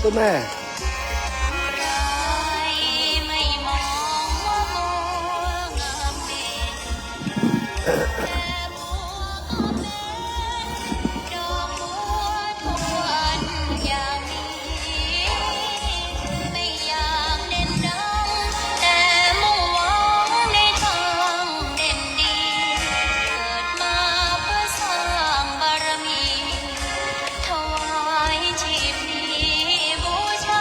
ตัวแม่ไม่มองว่าโมงามเด่นแต่บัวก็เป็นดอกบัวทุกวันอย่างนี้ไม่อยากเด่นดังแต่มุ่งหวังในทางเด่นดีเกิดมาเพื่อสร้างบารมีถวายชีพนี้บูชา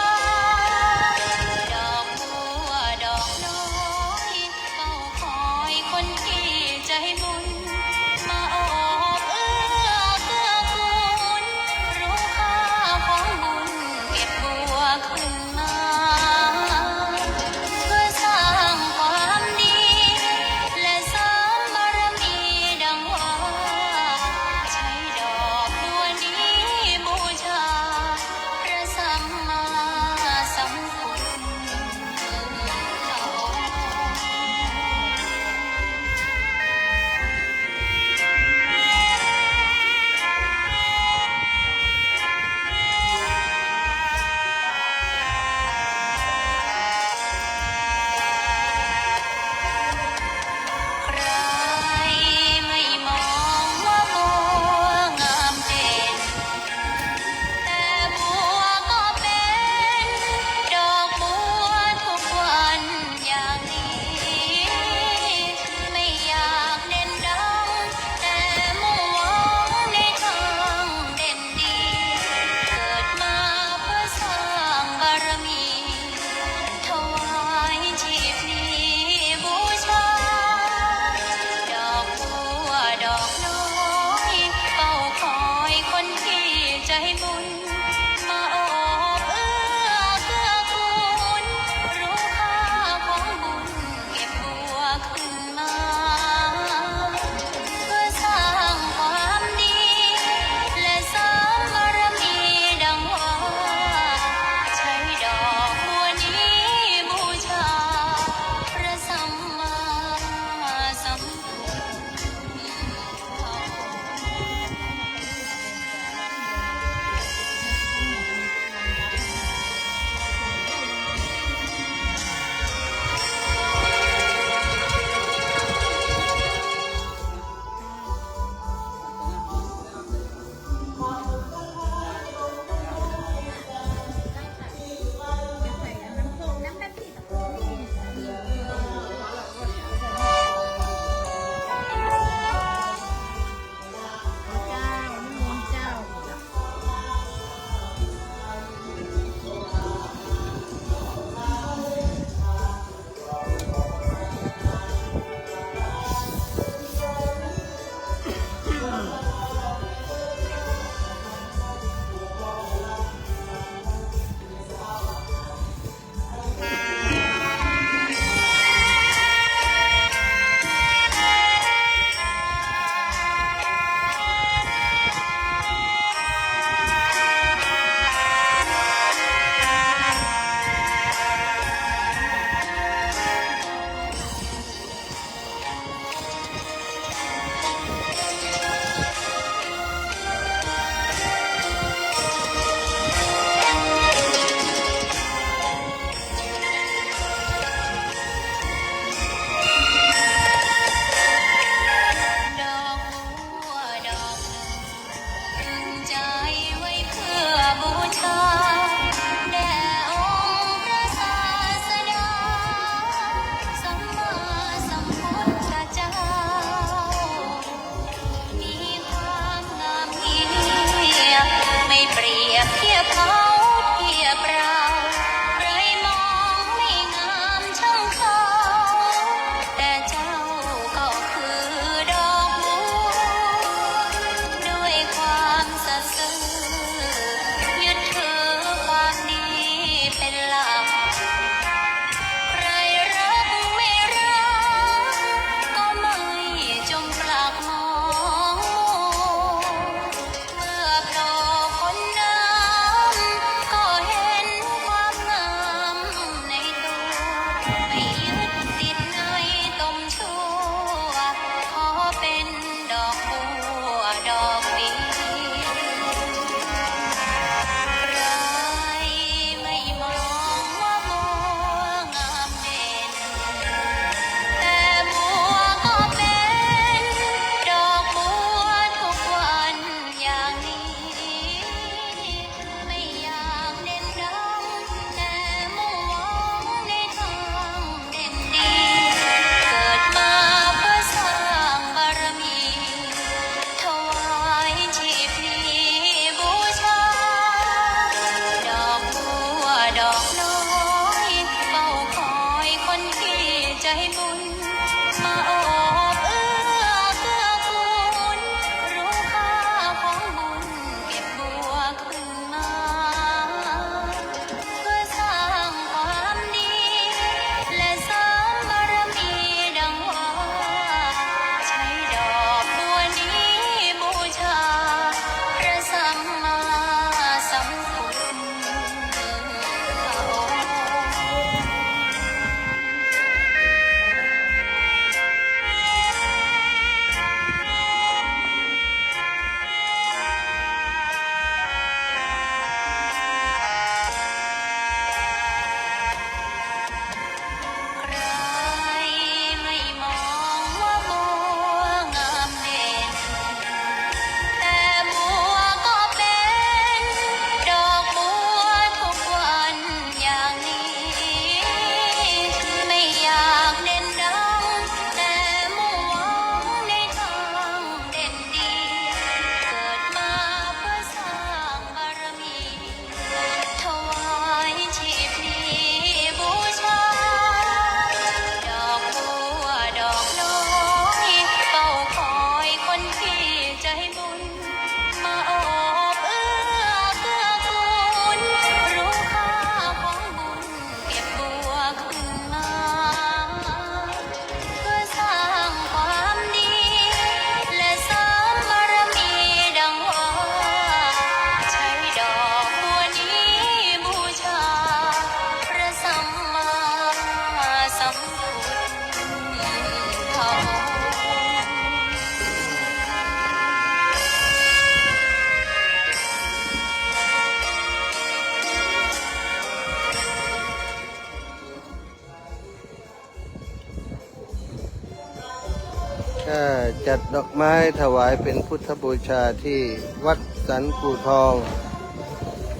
จัดดอกไม้ถวายเป็นพุทธบูชาที่วัดสันกูทอง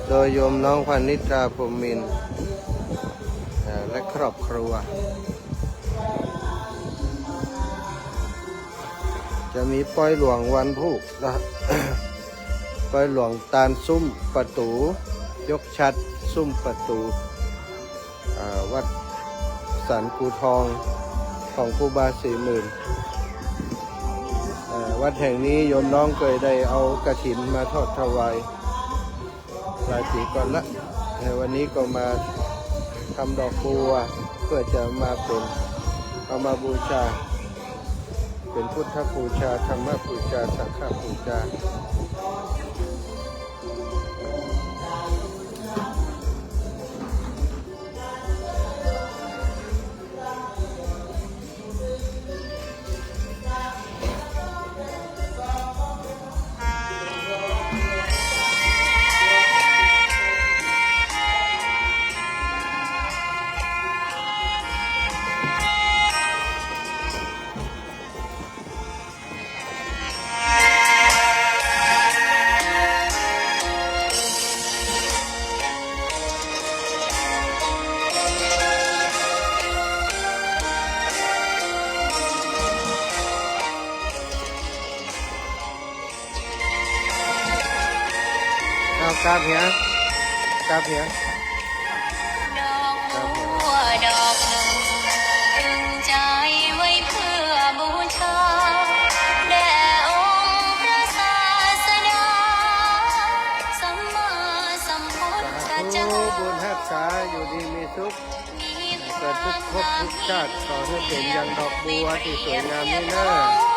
โดยโยมน้องพนิตราพรหมมินทร์และครอบครัว จะมีปล่อยหลวงวันพุธนะ ปล่อยหลวงตาลซุ้มประตู ยกชัดซุ้มประตูวัดสันกูทองของครูบา40,000วัดแห่งนี้โยมน้องเคยได้เอากฐินมาทอดถวายหลายปีก่อนละแต่วันนี้ก็มาทำดอกบัวเพื่อจะมาเป็นเอามาบูชา เป็นพุทธบูชาธรรมบูชาสังฆบูชาเอากราบเหียกราบเหีย ดอกบัวดอกหนึ่งตรึงใจไว้เพื่อบูชาแด่องค์พระศาสดาสัมมาสัมพุทธเจ้า บุญรักษาอยู่ดีมีสุข มีค เกิด วา ทุก ม ภพทุกชาติขอให้เป็นอย่างดอกบัวที่สวยงามนี้เนอ